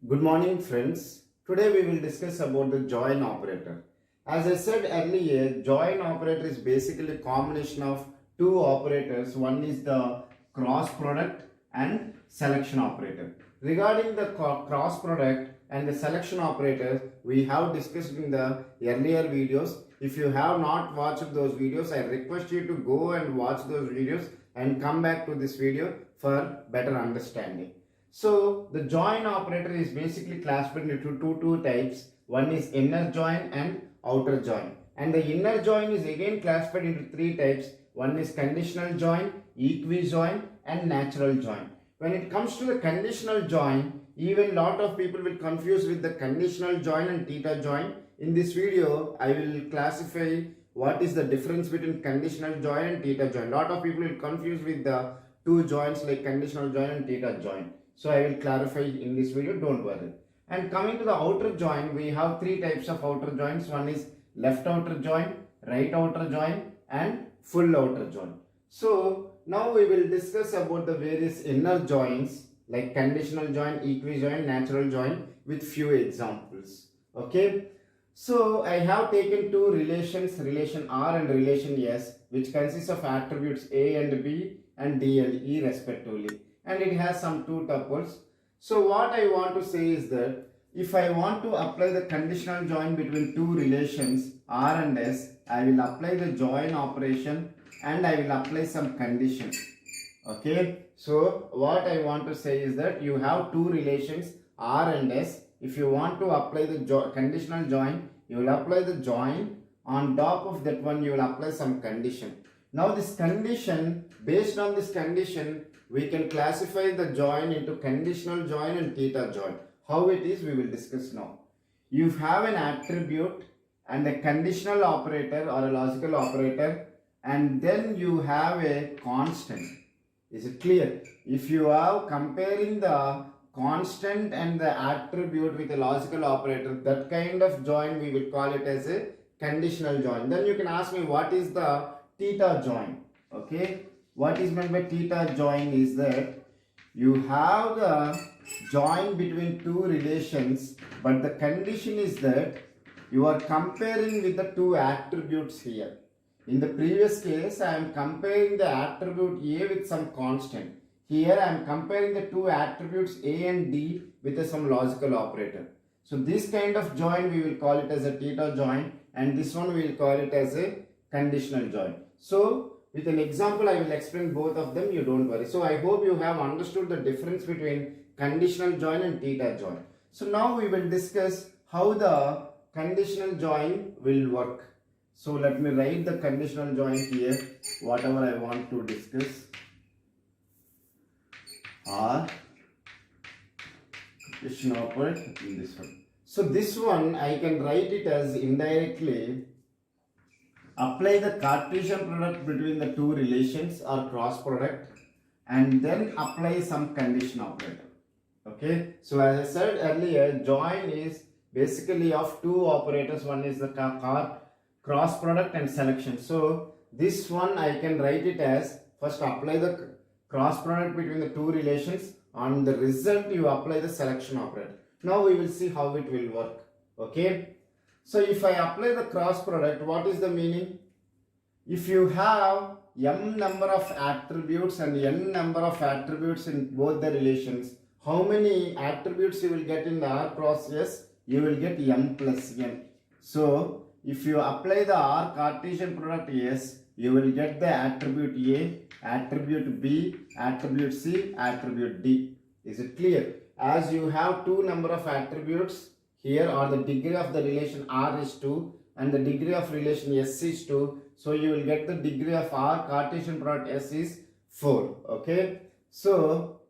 Good morning friends. Today we will discuss about the join operator. As I said earlier, join operator is basically a combination of two operators. One is the cross product and selection operator. Regarding the cross product and the selection operator, we have discussed in the earlier videos. If you have not watched those videos, I request you to go and watch those videos and come back to this video for better understanding. So the join operator is basically classified into two types. One is inner join and outer join. And the inner join is again classified into three types. One is conditional join, equijoin and natural join. When it comes to the conditional join, even lot of people will confuse with the conditional join and theta join. In this video, I will classify what is the difference between conditional join and theta join. Lot of people will confuse with the two joins like conditional join and theta join. So I will clarify in this video, don't worry. And coming to the outer join, we have three types of outer joins. One is left outer join, right outer join and full outer join. So now we will discuss about the various inner joins like conditional join, equijoin, natural join with few examples. Okay. So I have taken two relations, relation R and relation S, which consists of attributes A and B and D and E respectively. And it has some two tuples. So what I want to say is that if I want to apply the conditional join between two relations R and S, I will apply the join operation and I will apply some condition. Okay. So what I want to say is that you have two relations R and S. If you want to apply the conditional join, you will apply the join. On top of that one, you will apply some condition. Now this condition, based on this condition, we can classify the join into conditional join and theta join. How it is, we will discuss now. You have an attribute and a conditional operator or a logical operator, and then you have a constant. Is it clear? If you are comparing the constant and the attribute with a logical operator, that kind of join we will call it as a conditional join. Then you can ask me, what is the theta join? Okay. What is meant by theta join is that you have the join between two relations, but the condition is that you are comparing with the two attributes here. In the previous case, I am comparing the attribute A with some constant. Here I am comparing the two attributes A and D with some logical operator. So this kind of join we will call it as a theta join, and this one we will call it as a conditional join. So with an example, I will explain both of them, you don't worry. So I hope you have understood the difference between conditional join and theta join. So now we will discuss how the conditional join will work. So let me write the conditional join here, whatever I want to discuss. Or conditional operator in this one. So this one I can write it as indirectly. Apply the Cartesian product between the two relations or cross product and then apply some condition operator. Okay. So as I said earlier, join is basically of two operators. One is the cross product and selection. So this one I can write it as, first apply the cross product between the two relations. On the result you apply the selection operator. Now we will see how it will work. Okay. So if I apply the cross product, what is the meaning? If you have m number of attributes and n number of attributes in both the relations, how many attributes you will get in the R cross S? You will get m plus n. So if you apply the R Cartesian product S, you will get the attribute A, attribute B, attribute C, attribute D. Is it clear? As you have two number of attributes, here or the degree of the relation R is 2 and the degree of relation S is 2. So you will get the degree of R Cartesian product S is 4. Okay. So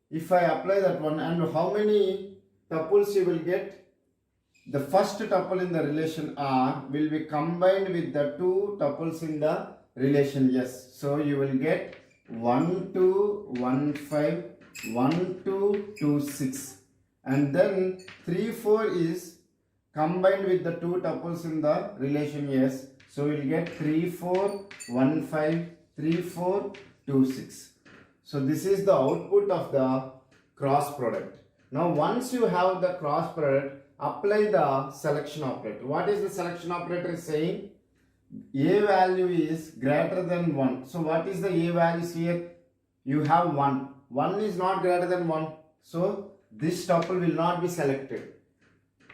if I apply that one, and how many tuples you will get? The first tuple in the relation R will be combined with the two tuples in the relation S. So you will get 1, 2, 1, 5, 1, 2, 2, 6. And then 3, 4 is combined with the two tuples in the relation S. So we will get 3, 4, 1, 5, 3, 4, 2, 6. So this is the output of the cross product. Now once you have the cross product, apply the selection operator. What is the selection operator saying? A value is greater than 1. So what is the A values here? You have 1. 1 is not greater than 1. So this tuple will not be selected.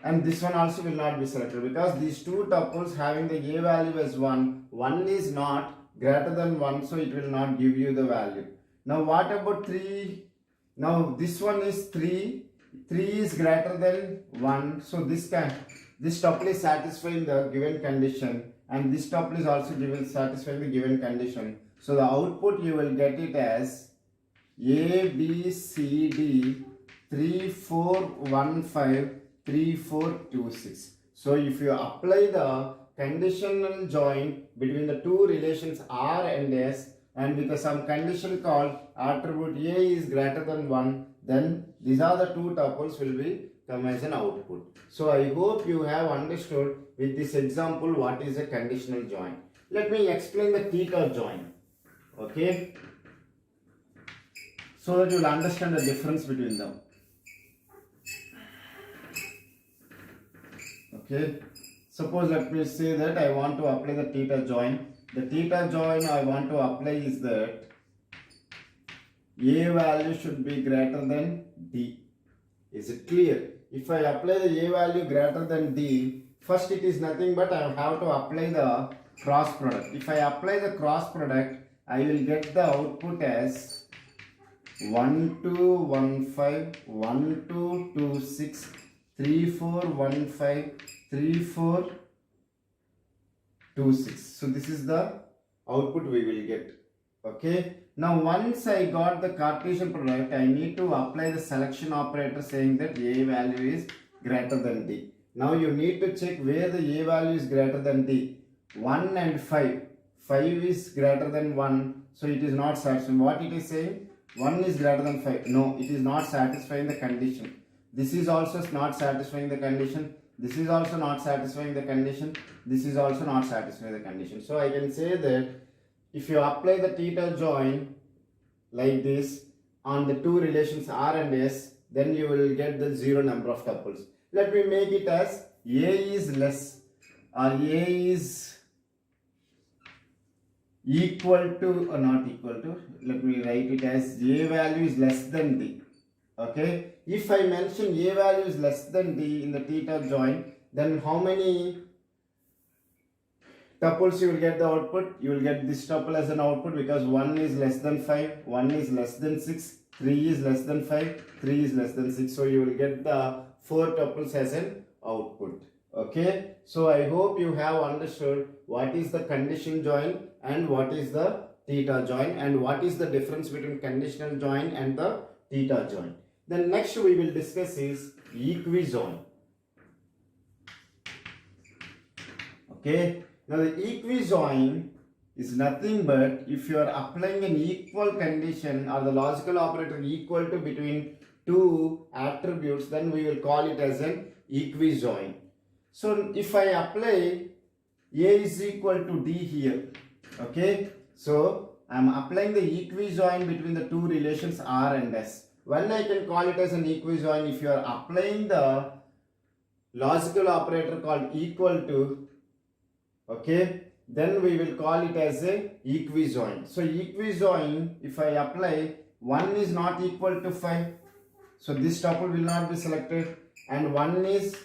And this one also will not be selected because these two tuples having the A value as 1, 1 is not greater than 1, so it will not give you the value. Now what about 3? Now this one is 3. 3 is greater than 1, so this tuple is satisfying the given condition, and this tuple is also satisfying the given condition. So the output you will get it as A, B, C, D, 3, 4, 1, 5, 3, 4, 2, 6. So if you apply the conditional join between the two relations R and S, and with some condition called attribute A is greater than 1, then these are the two tuples will be come as an output. So I hope you have understood with this example what is a conditional join. Let me explain the theta join. Okay, so that you will understand the difference between them. Okay, suppose let me say that I want to apply the theta join. The theta join I want to apply is that A value should be greater than D. Is it clear? If I apply the A value greater than D, first it is nothing but I have to apply the cross product. If I apply the cross product, I will get the output as 1 2 1 5 1 2 2 6 3 4 1 5 3 4 2 6. So this is the output we will get. Okay, now once I got the Cartesian product, I need to apply the selection operator saying that A value is greater than D. Now you need to check where the A value is greater than D. 1 and 5. 5 is greater than 1, so it is not satisfying. What it is saying? 1 is greater than 5. No, it is not satisfying the condition. This is also not satisfying the condition. This is also not satisfying the condition. This is also not satisfying the condition. So I can say that if you apply the theta join like this on the two relations R and S, then you will get the zero number of tuples. Let me make it as A is less or A is equal to or not equal to. Let me write it as A value is less than D. Okay, if I mention A value is less than D in the theta join, then how many tuples you will get the output? You will get this tuple as an output because 1 is less than 5, 1 is less than 6, 3 is less than 5, 3 is less than 6. So you will get the 4 tuples as an output. Okay, so I hope you have understood what is the condition join and what is the theta join and what is the difference between conditional join and the theta join. Then next we will discuss is equijoin. Okay, now the equijoin is nothing but if you are applying an equal condition or the logical operator equal to between two attributes, then we will call it as an equijoin. So if I apply A is equal to D here, okay, so I am applying the equijoin between the two relations R and S. When I can call it as an equijoin, if you are applying the logical operator called equal to, okay, then we will call it as a equijoin. So equijoin, if I apply 1 is not equal to 5, so this tuple will not be selected, and 1 is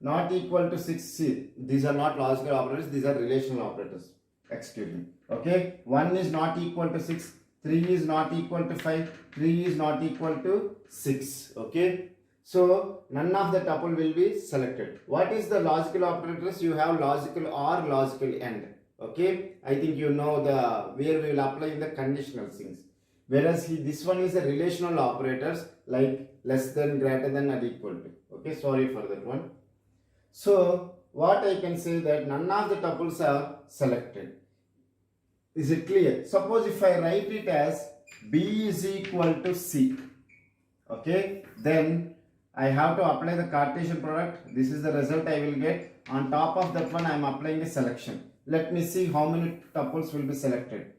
not equal to 6. See, these are not logical operators, these are relational operators. Excuse me. Okay, 1 is not equal to 6, 3 is not equal to 5, 3 is not equal to 6. Okay, so none of the tuple will be selected. What is the logical operators? You have logical or logical AND. Okay, I think you know the where we will apply the conditional things. Whereas this one is a relational operators like less than, greater than, or equal to. Okay, sorry for that one. So what I can say that none of the tuples are selected. Is it clear? Suppose if I write it as B is equal to C, okay, then I have to apply the Cartesian product. This is the result I will get. On top of that one I am applying a selection. Let me see how many tuples will be selected.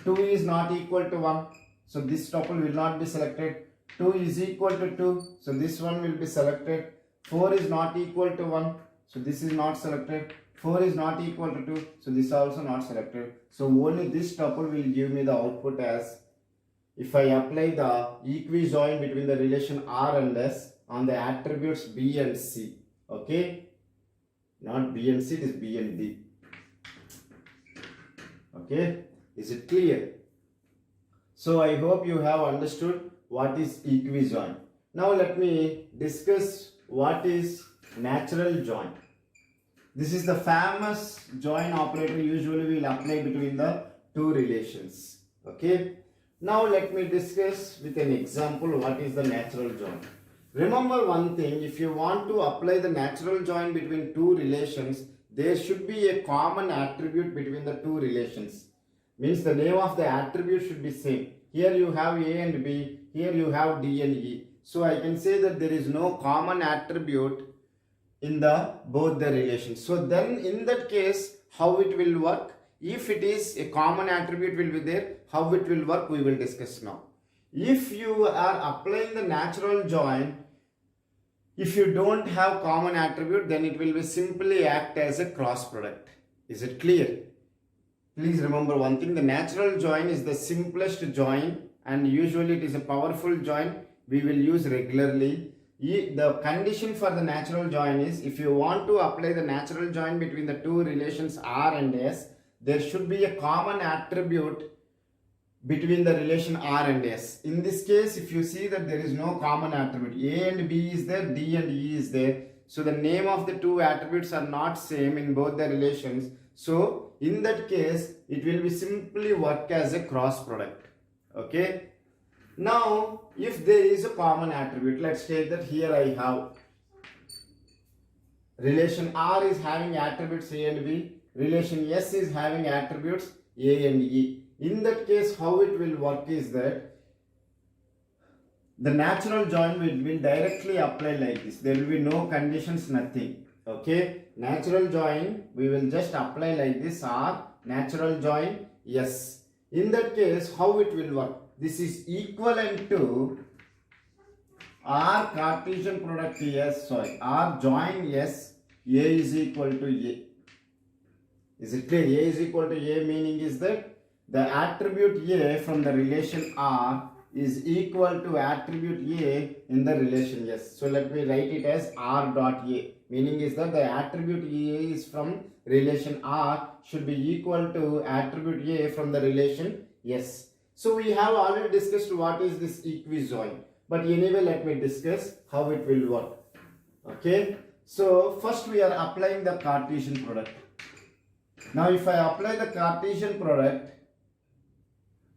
2 is not equal to 1, so this tuple will not be selected. 2 is equal to 2, so this one will be selected. 4 is not equal to 1, so this is not selected. 4 is not equal to 2, so this is also not selected. So only this tuple will give me the output as, if I apply the equijoin between the relation R and S on the attributes B and C. Okay, not B and C, it is B and D. Okay, is it clear? So I hope you have understood what is equijoin. Now let me discuss what is natural join. This is the famous join operator usually we will apply between the two relations. Okay. Now let me discuss with an example what is the natural join. Remember one thing, if you want to apply the natural join between two relations, there should be a common attribute between the two relations. Means the name of the attribute should be same. Here you have A and B, here you have D and E. So I can say that there is no common attribute in the both the relations. So then in that case, how it will work? If it is a common attribute will be there, how it will work we will discuss now. If you are applying the natural join, if you don't have common attribute, then it will be simply act as a cross product. Is it clear? Please remember one thing, the natural join is the simplest join and usually it is a powerful join we will use regularly. The condition for the natural join is, if you want to apply the natural join between the two relations R and S, there should be a common attribute between the relation R and S. In this case, if you see that there is no common attribute, A and B is there, D and E is there. So the name of the two attributes are not same in both the relations. So in that case, it will be simply work as a cross product. Okay. Now, if there is a common attribute, let's take that here I have relation R is having attributes A and B, relation S is having attributes A and E. In that case, how it will work is that the natural join will directly apply like this. There will be no conditions, nothing. Okay, natural join we will just apply like this, R natural join S. In that case, how it will work? This is equivalent to R Cartesian product S, R join S, A is equal to A. Is it clear? A is equal to A meaning is that the attribute A from the relation R is equal to attribute A in the relation S. So let me write it as R dot A. Meaning is that the attribute A is from relation R should be equal to attribute A from the relation S. So we have already discussed what is this equijoin. But anyway, let me discuss how it will work. Okay. So first we are applying the Cartesian product. Now if I apply the Cartesian product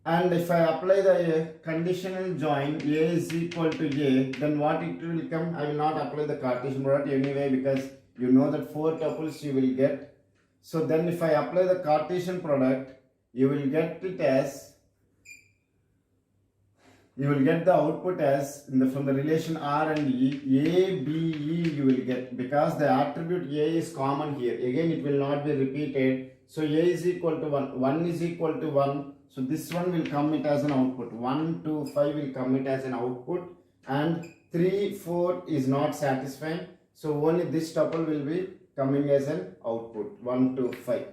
and if I apply the conditional join A is equal to A, then what it will come? I will not apply the Cartesian product anyway because you know that 4 tuples you will get. So then if I apply the Cartesian product, you will get it as, you will get the output as from the relation R and E, A, B, E you will get, because the attribute A is common here. Again it will not be repeated. So A is equal to 1, 1 is equal to 1. So this one will come it as an output. 1, 2, 5 will come it as an output. And 3, 4 is not satisfying. So only this tuple will be coming as an output. 1, 2, 5.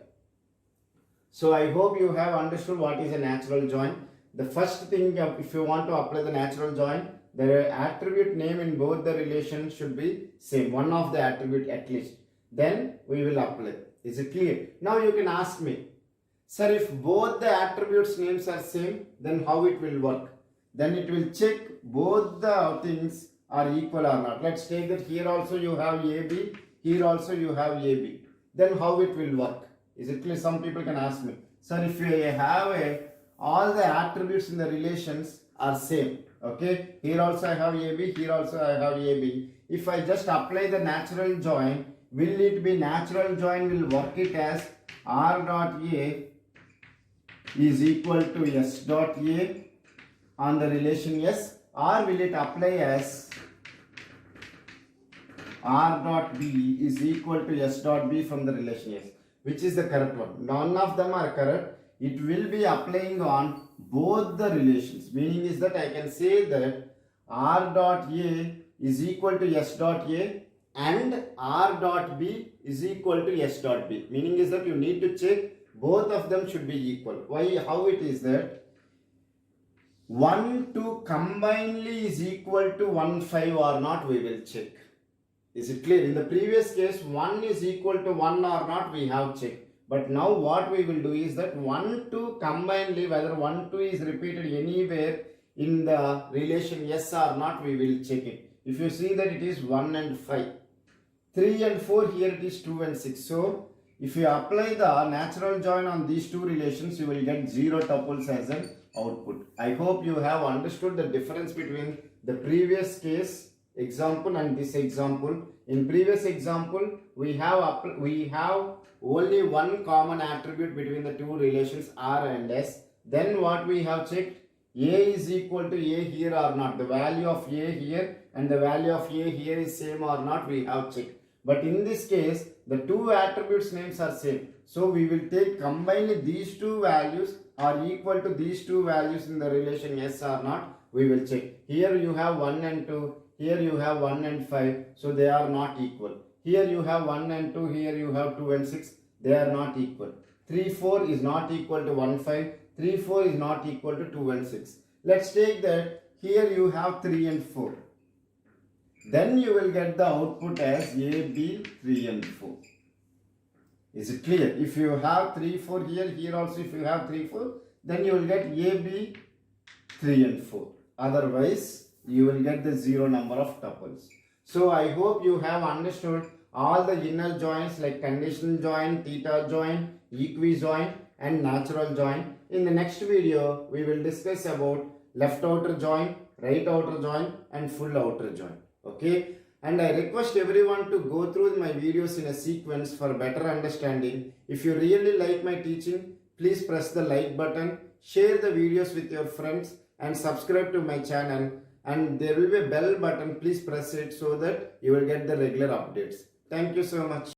So I hope you have understood what is a natural join. The first thing, if you want to apply the natural join, the attribute name in both the relations should be same. One of the attribute at least. Then we will apply. Is it clear? Now you can ask me, sir, if both the attributes names are same, then how it will work? Then it will check both the things are equal or not. Let's take that here also you have AB, here also you have AB. Then how it will work? Is it clear? Some people can ask me, sir, if you have all the attributes in the relations are same. Okay, here also I have AB, here also I have AB. If I just apply the natural join, will it be natural join will work it as R dot A is equal to S dot A on the relation S, or will it apply as R dot B is equal to S dot B from the relation S? Which is the correct one? None of them are correct. It will be applying on both the relations. Meaning is that I can say that R dot A is equal to S dot A and R dot B is equal to S dot B. Meaning is that you need to check both of them should be equal. Why? How it is that 1, 2 combinedly is equal to 1, 5 or not, we will check. Is it clear? In the previous case, 1 is equal to 1 or not, we have checked. But now what we will do is that 1, 2 combinedly, whether 1, 2 is repeated anywhere in the relation yes or not, we will check it. If you see that it is 1 and 5. 3 and 4, here it is 2 and 6. So, if you apply the natural join on these two relations, you will get 0 tuples as an output. I hope you have understood the difference between the previous case example and this example. In previous example, we have only one common attribute between the two relations R and S. Then what we have checked, A is equal to A here or not. The value of A here and the value of A here is same or not, we have checked. But in this case, the two attributes names are same. So we will take combine these two values are equal to these two values in the relation yes or not, we will check. Here you have 1 and 2, here you have 1 and 5, so they are not equal. Here you have 1 and 2, here you have 2 and 6, they are not equal. 3, 4 is not equal to 1, 5, 3, 4 is not equal to 2 and 6. Let's take that, here you have 3 and 4. Then you will get the output as A, B, 3 and 4. Is it clear? If you have 3, 4 here, here also if you have 3, 4, then you will get A, B, 3 and 4. Otherwise, you will get the 0 number of tuples. So I hope you have understood all the inner joins like conditional join, theta join, equi-join and natural join. In the next video, we will discuss about left outer join, right outer join and full outer join. Okay, and I request everyone to go through my videos in a sequence for better understanding. If you really like my teaching, please press the like button, share the videos with your friends and subscribe to my channel, and there will be a bell button, please press it so that you will get the regular updates. Thank you so much.